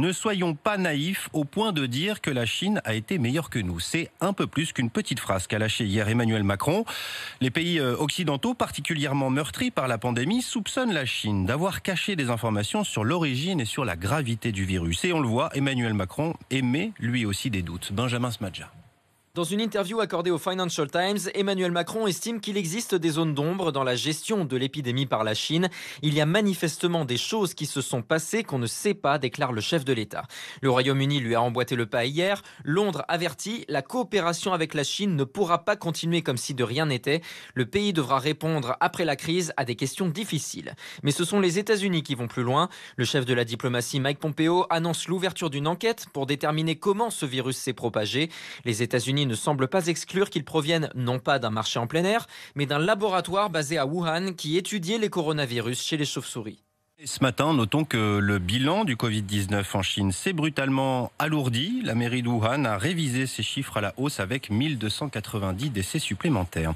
Ne soyons pas naïfs au point de dire que la Chine a été meilleure que nous. C'est un peu plus qu'une petite phrase qu'a lâchée hier Emmanuel Macron. Les pays occidentaux, particulièrement meurtris par la pandémie, soupçonnent la Chine d'avoir caché des informations sur l'origine et sur la gravité du virus. Et on le voit, Emmanuel Macron émet lui aussi des doutes. Benjamin Smadja. Dans une interview accordée au Financial Times, Emmanuel Macron estime qu'il existe des zones d'ombre dans la gestion de l'épidémie par la Chine. Il y a manifestement des choses qui se sont passées qu'on ne sait pas, déclare le chef de l'État. Le Royaume-Uni lui a emboîté le pas hier. Londres avertit, la coopération avec la Chine ne pourra pas continuer comme si de rien n'était. Le pays devra répondre après la crise à des questions difficiles. Mais ce sont les États-Unis qui vont plus loin. Le chef de la diplomatie, Mike Pompeo, annonce l'ouverture d'une enquête pour déterminer comment ce virus s'est propagé. Les États-Unis ne semble pas exclure qu'ils proviennent non pas d'un marché en plein air, mais d'un laboratoire basé à Wuhan qui étudiait les coronavirus chez les chauves-souris. Ce matin, notons que le bilan du Covid-19 en Chine s'est brutalement alourdi. La mairie de Wuhan a révisé ses chiffres à la hausse avec 1290 décès supplémentaires.